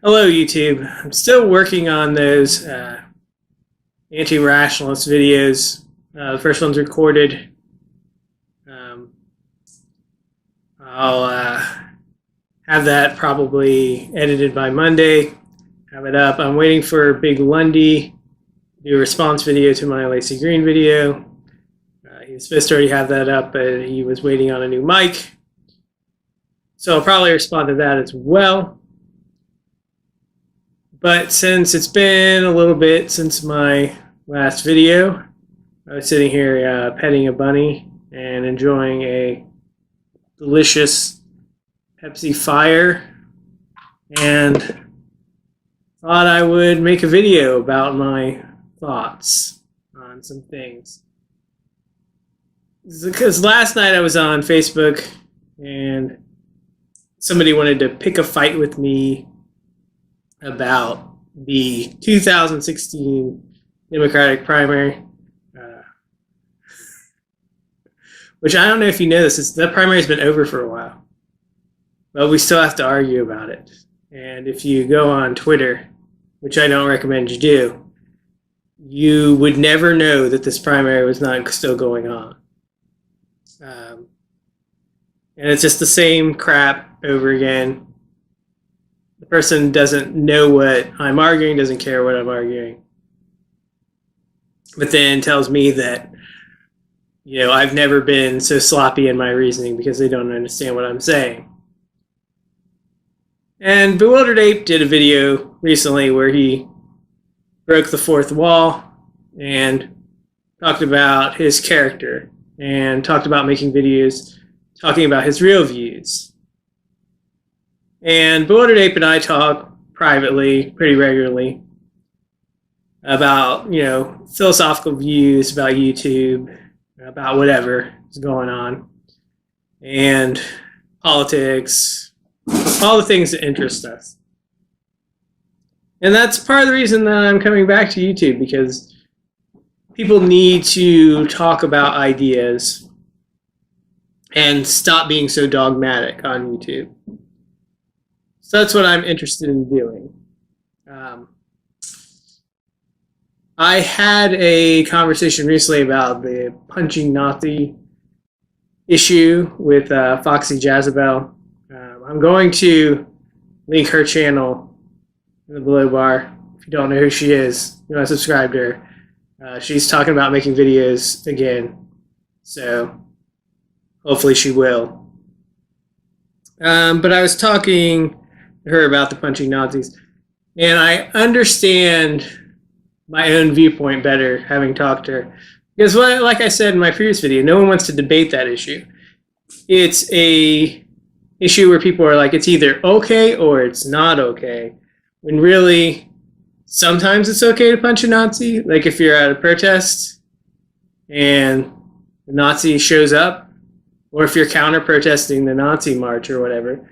Hello, YouTube. I'm still working on those anti-rationalist videos. The first one's recorded. I'll have that probably edited by Monday, have it up. I'm waiting for Big Lundy to do a response video to my Lacey Green video. He was supposed to already have that up, but he was waiting on a new mic. So I'll probably respond to that as well. But since it's been a little bit since my last video, I was sitting here petting a bunny and enjoying a delicious Pepsi Fire, and thought I would make a video about my thoughts on some things. Because last night I was on Facebook and somebody wanted to pick a fight with me about the 2016 Democratic primary, which I don't know if you know this, that primary has been over for a while, but we still have to argue about it. And if you go on Twitter, which I don't recommend you do, you would never know that this primary was not still going on. And it's just the same crap over again. The person doesn't know what I'm arguing, doesn't care what I'm arguing, but then tells me that, you know, I've never been so sloppy in my reasoning because they don't understand what I'm saying. And Bewildered Ape did a video recently where he broke the fourth wall and talked about his character and talked about making videos talking about his real views. And Bewildered Ape and I talk privately pretty regularly about, you know, philosophical views about YouTube, about whatever is going on, and politics, all the things that interest us. And that's part of the reason that I'm coming back to YouTube, because people need to talk about ideas and stop being so dogmatic on YouTube. So that's what I'm interested in doing. I had a conversation recently about the punching Nazi issue with Foxy Jazzabelle. I'm going to link her channel in the below bar. If you don't know who she is, you want to subscribe to her. She's talking about making videos again, so hopefully she will. But I was talking to her about the punching Nazis, and I understand my own viewpoint better having talked to her, because like I said in my previous video, no one wants to debate that issue. It's a issue where people are like, it's either okay or it's not okay, when really sometimes it's okay to punch a Nazi. Like if you're at a protest and the Nazi shows up, or if you're counter protesting the Nazi march or whatever,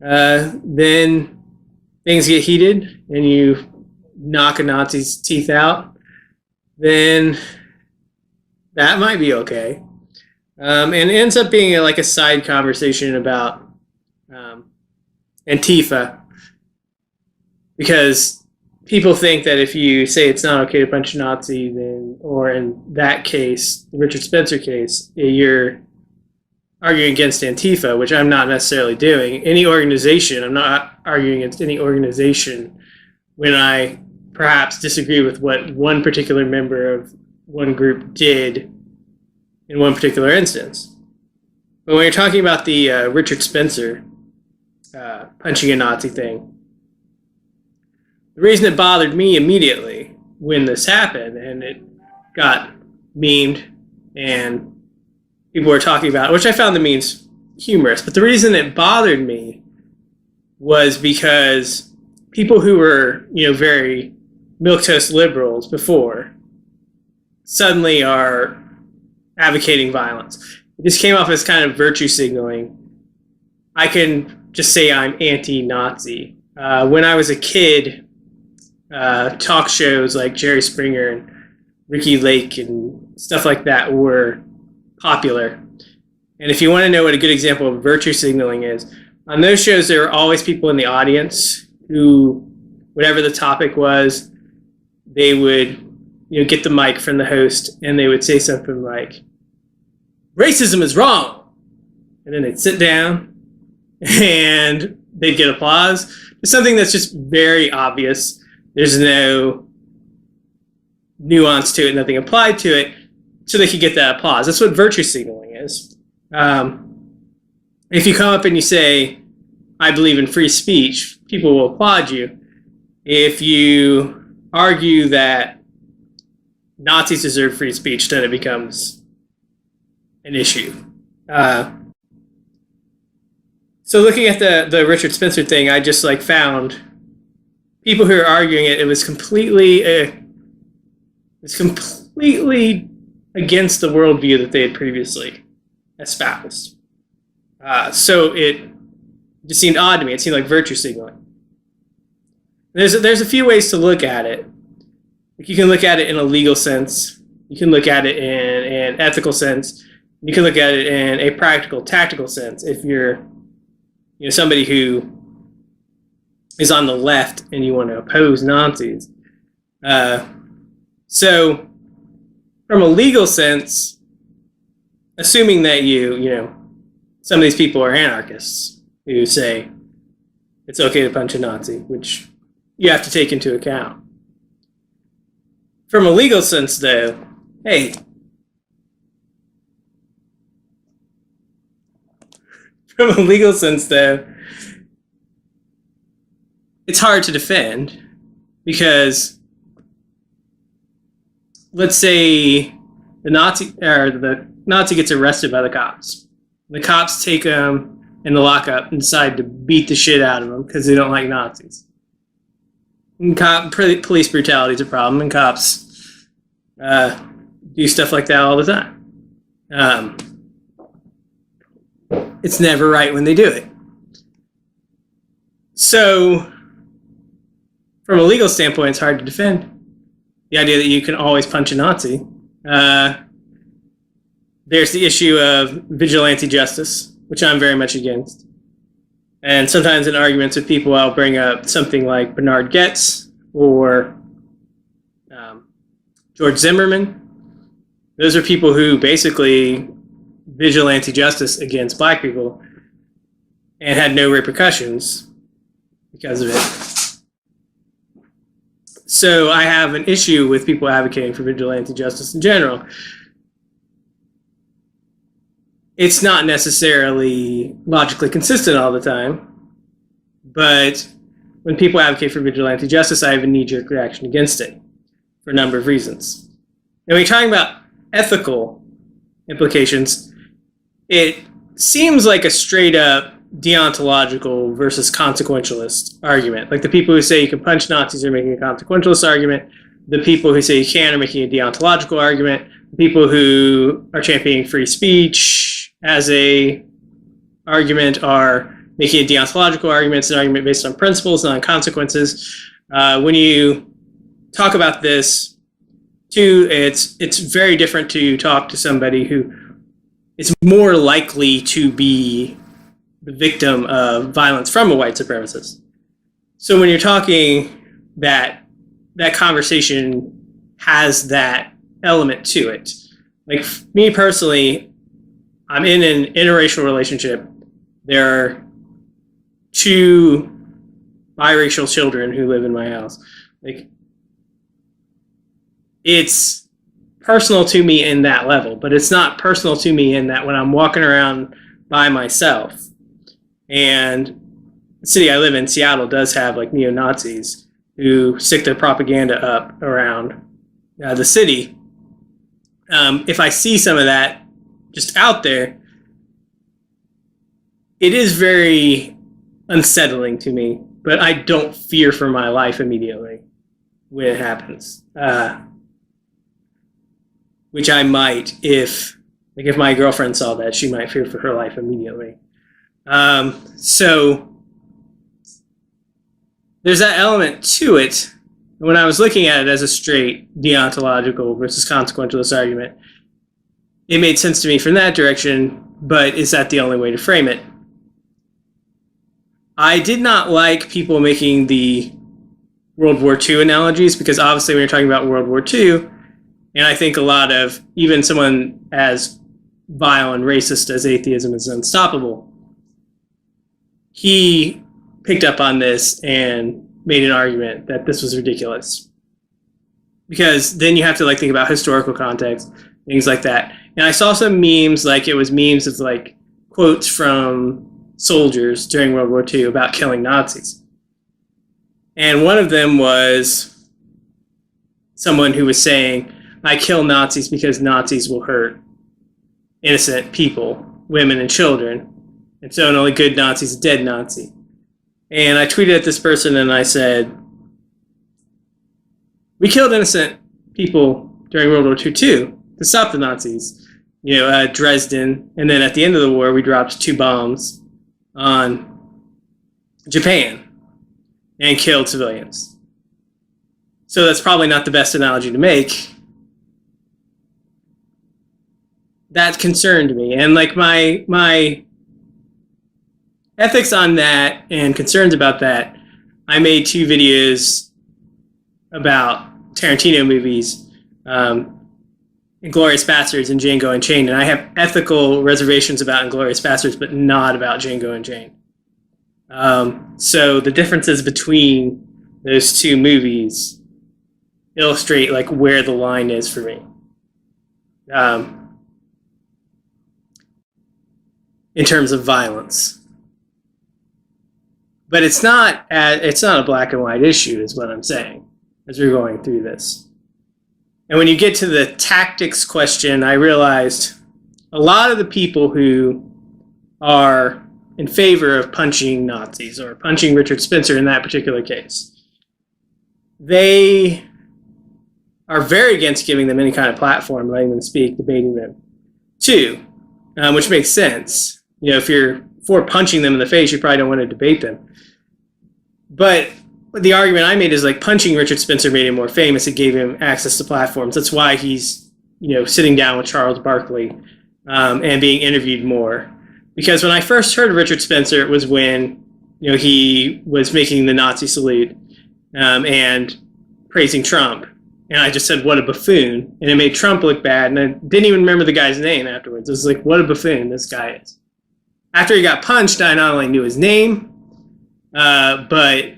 then things get heated and you knock a Nazi's teeth out, then that might be okay. And it ends up being like a side conversation about Antifa, because people think that if you say it's not okay to punch a Nazi, then, or in that case, the Richard Spencer case, you're arguing against Antifa, which I'm not necessarily doing. Any organization, I'm not arguing against any organization when I perhaps disagree with what one particular member of one group did in one particular instance. But when you're talking about the Richard Spencer punching a Nazi thing, the reason it bothered me immediately when this happened, and it got memed and people were talking about it, which I found the memes humorous, but the reason it bothered me was because people who were, you know, very milquetoast liberals before suddenly are advocating violence. It just came off as kind of virtue signaling. I can just say I'm anti-Nazi. When I was a kid, talk shows like Jerry Springer and Ricky Lake and stuff like that were popular. And if you want to know what a good example of virtue signaling is, on those shows there were always people in the audience who whatever the topic was, they would get the mic from the host and they would say something like, "Racism is wrong," and then they'd sit down and they'd get applause. It's something that's just very obvious. There's no nuance to it, nothing applied to it, so they could get that applause. That's what virtue signaling is. If you come up and you say, "I believe in free speech," people will applaud you. If you argue that Nazis deserve free speech, then it becomes an issue. So looking at the Richard Spencer thing, I just found people who are arguing it. It was completely against the worldview that they had previously espoused. So it just seemed odd to me. It seemed like virtue signaling. There's a few ways to look at it. You can look at it in a legal sense. You can look at it in an ethical sense. You can look at it in a practical, tactical sense. If you're somebody who is on the left and you want to oppose Nazis. So from a legal sense, assuming that some of these people are anarchists who say it's okay to punch a Nazi, which you have to take into account. From a legal sense, though, it's hard to defend because let's say the Nazi gets arrested by the cops. The cops take him in the lockup and decide to beat the shit out of him because they don't like Nazis. And police brutality is a problem, and cops do stuff like that all the time. It's never right when they do it. So, from a legal standpoint, it's hard to defend the idea that you can always punch a Nazi. There's the issue of vigilante justice, which I'm very much against. And sometimes in arguments with people, I'll bring up something like Bernard Goetz or George Zimmerman. Those are people who basically vigilante justice against black people and had no repercussions because of it. So I have an issue with people advocating for vigilante justice in general. It's not necessarily logically consistent all the time, but when people advocate for vigilante justice, I have a knee-jerk reaction against it for a number of reasons. And when you're talking about ethical implications, it seems like a straight-up deontological versus consequentialist argument. Like the people who say you can punch Nazis are making a consequentialist argument. The people who say you can are making a deontological argument. The people who are championing free speech as a argument are making a deontological argument. It's an argument based on principles, not on consequences. When you talk about this, too, it's very different to talk to somebody who is more likely to be the victim of violence from a white supremacist. So when you're talking that conversation has that element to it. Like me personally, I'm in an interracial relationship. There are 2 biracial children who live in my house. Like, it's personal to me in that level, but it's not personal to me in that when I'm walking around by myself, and the city I live in, Seattle, does have neo-Nazis who stick their propaganda up around the city. If I see some of that just out there, it is very unsettling to me, but I don't fear for my life immediately when it happens. Which I might if my girlfriend saw that, she might fear for her life immediately. So there's that element to it. When I was looking at it as a straight deontological versus consequentialist argument, it made sense to me from that direction, but is that the only way to frame it? I did not like people making the World War II analogies, because obviously when you're talking about World War II, and I think a lot of, even someone as vile and racist as Atheism is Unstoppable, he picked up on this and made an argument that this was ridiculous. Because then you have to think about historical context, things like that. And I saw some memes, it was memes of quotes from soldiers during World War II about killing Nazis. And one of them was someone who was saying, I kill Nazis because Nazis will hurt innocent people, women and children. And so an only good Nazi is a dead Nazi. And I tweeted at this person and I said, we killed innocent people during World War II too, to stop the Nazis. Dresden. And then at the end of the war, we dropped 2 bombs on Japan and killed civilians. So that's probably not the best analogy to make. That concerned me. And my ethics on that and concerns about that, I made 2 videos about Tarantino movies, Inglourious Basterds and Django Unchained. And I have ethical reservations about Inglourious Basterds, but not about Django Unchained. So the differences between those 2 movies illustrate where the line is for me. In terms of violence. But it's not a black and white issue, is what I'm saying, as we're going through this. And when you get to the tactics question, I realized a lot of the people who are in favor of punching Nazis or punching Richard Spencer in that particular case, they are very against giving them any kind of platform, letting them speak, debating them, too, which makes sense. If you're for punching them in the face, you probably don't want to debate them. But the argument I made is punching Richard Spencer made him more famous. It gave him access to platforms. That's why he's, sitting down with Charles Barkley and being interviewed more. Because when I first heard of Richard Spencer, it was when, he was making the Nazi salute and praising Trump. And I just said, what a buffoon. And it made Trump look bad. And I didn't even remember the guy's name afterwards. It was what a buffoon this guy is. After he got punched, I not only knew his name, but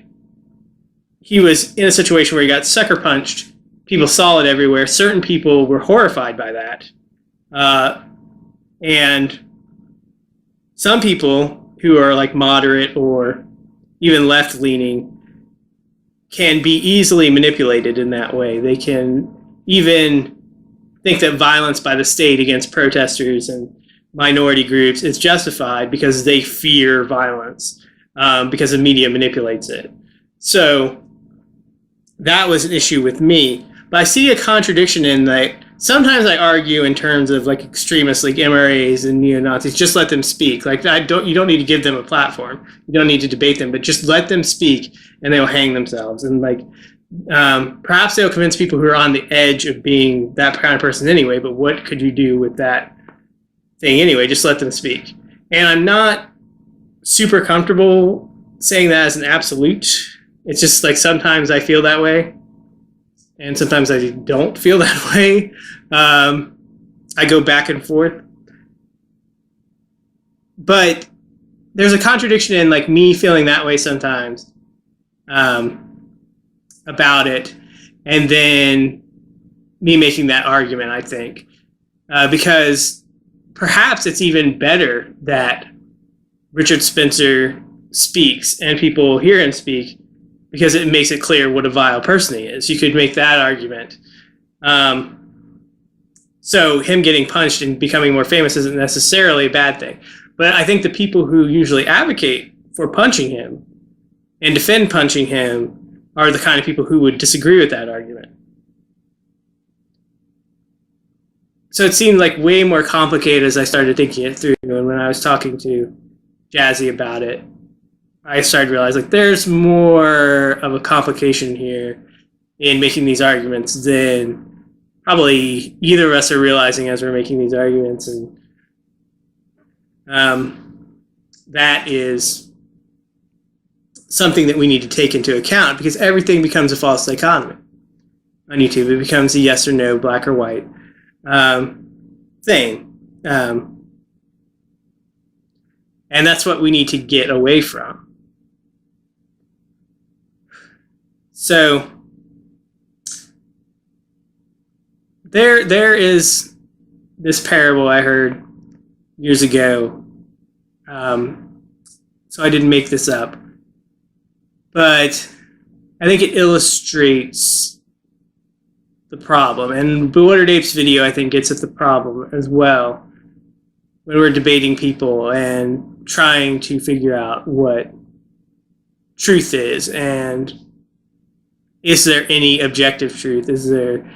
he was in a situation where he got sucker punched. People saw it everywhere. Certain people were horrified by that. And some people who are moderate or even left-leaning can be easily manipulated in that way. They can even think that violence by the state against protesters and minority groups is justified because they fear violence, because the media manipulates it. So that was an issue with me. But I see a contradiction in sometimes I argue in terms of extremists like MRAs and neo-Nazis, just let them speak. You don't need to give them a platform. You don't need to debate them, but just let them speak and they'll hang themselves. And perhaps they'll convince people who are on the edge of being that kind of person anyway, but what could you do with that thing anyway? Just let them speak. And I'm not super comfortable saying that as an absolute. It's just sometimes I feel that way and sometimes I don't feel that way. I go back and forth. But there's a contradiction in me feeling that way sometimes about it, and then me making that argument, I think. Because perhaps it's even better that Richard Spencer speaks and people hear him speak because it makes it clear what a vile person he is. You could make that argument. So him getting punched and becoming more famous isn't necessarily a bad thing. But I think the people who usually advocate for punching him and defend punching him are the kind of people who would disagree with that argument. So it seemed way more complicated as I started thinking it through. And when I was talking to Jazzy about it, I started to realize there's more of a complication here in making these arguments than probably either of us are realizing as we're making these arguments. And that is something that we need to take into account, because everything becomes a false dichotomy on YouTube. It becomes a yes or no, black or white thing. And that's what we need to get away from. So there is this parable I heard years ago. So I didn't make this up. But I think it illustrates the problem. And Bewildered Ape's video, I think, gets at the problem as well. When we're debating people and trying to figure out what truth is, and is there any objective truth? Is there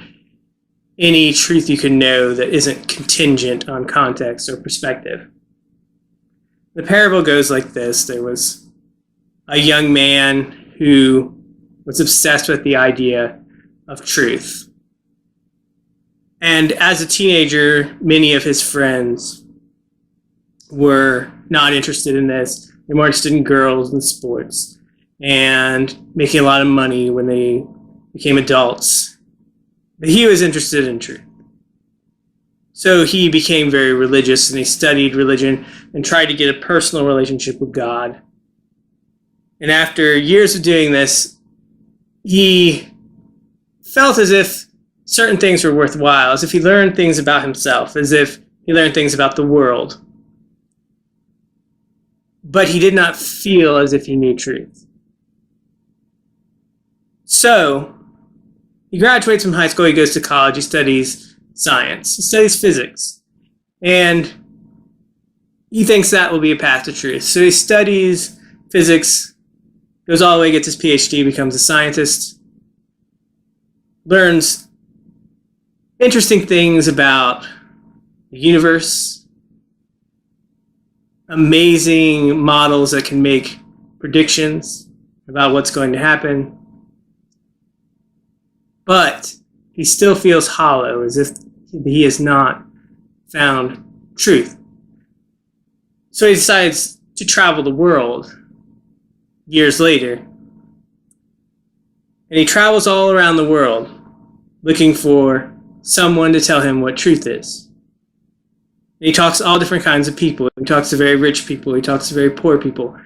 any truth you can know that isn't contingent on context or perspective? The parable goes like this. There was a young man who was obsessed with the idea of truth. And as a teenager, many of his friends were not interested in this. They were more interested in girls and sports and making a lot of money when they became adults. But he was interested in truth. So he became very religious, and he studied religion and tried to get a personal relationship with God. And after years of doing this, he felt as if certain things were worthwhile, as if he learned things about himself, as if he learned things about the world. But he did not feel as if he knew truth. So he graduates from high school, he goes to college, he studies science, he studies physics, and he thinks that will be a path to truth. So he studies physics, goes all the way, gets his PhD, becomes a scientist, learns interesting things about the universe, amazing models that can make predictions about what's going to happen. But he still feels hollow, as if he has not found truth. So he decides to travel the world years later. And he travels all around the world looking for someone to tell him what truth is. And he talks to all different kinds of people. He talks to very rich people. He talks to very poor people.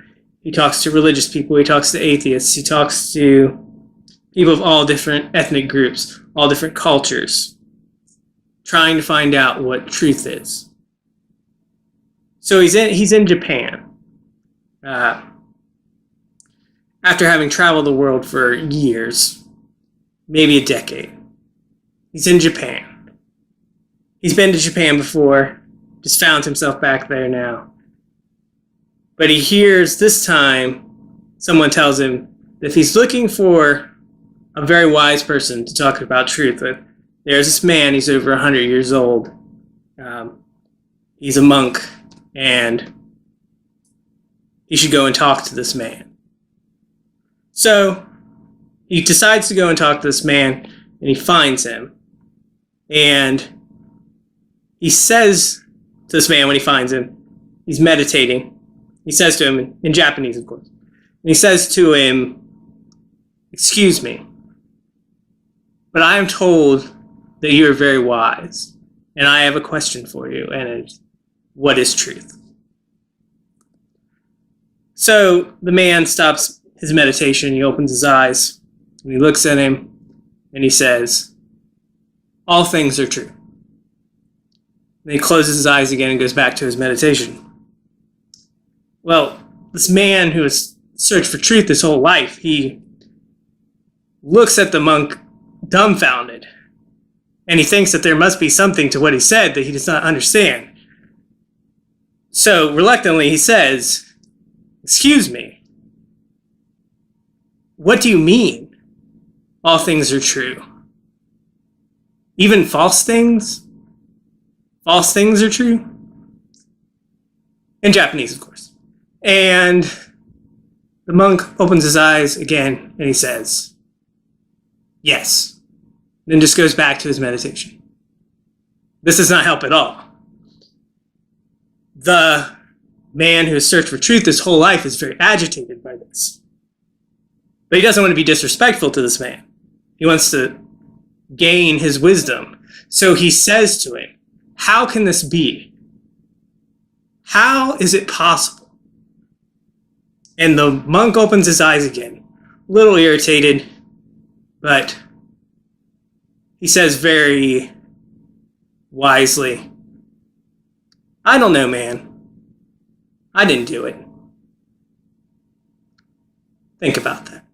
He talks to religious people. He talks to atheists. He talks to people of all different ethnic groups, all different cultures, trying to find out what truth is. So he's in Japan. After having traveled the world for years, maybe a decade. He's in Japan. He's been to Japan before, just found himself back there now. But he hears this time, someone tells him that if he's looking for a very wise person to talk about truth with, there's this man, he's over 100 years old. He's a monk, and he should go and talk to this man. So he decides to go and talk to this man, and he finds him. And he says to this man when he finds him, he's meditating. He says to him, in Japanese, of course, and he says to him, "Excuse me, but I am told that you are very wise, and I have a question for you, and it's, what is truth?" So the man stops his meditation, he opens his eyes, and he looks at him, and he says, "All things are true." Then he closes his eyes again and goes back to his meditation. Well, this man who has searched for truth his whole life, he looks at the monk dumbfounded, and he thinks that there must be something to what he said that he does not understand. So reluctantly he says, "Excuse me, what do you mean all things are true? Even false things? False things are true?" In Japanese, of course. And the monk opens his eyes again and he says, "Yes." Then just goes back to his meditation. This does not help at all. The man who has searched for truth his whole life is very agitated by this. But he doesn't want to be disrespectful to this man. He wants to gain his wisdom. So he says to him, how can this be? How is it possible? And the monk opens his eyes again, a little irritated, but he says very wisely, I don't know, man. I didn't do it. Think about that.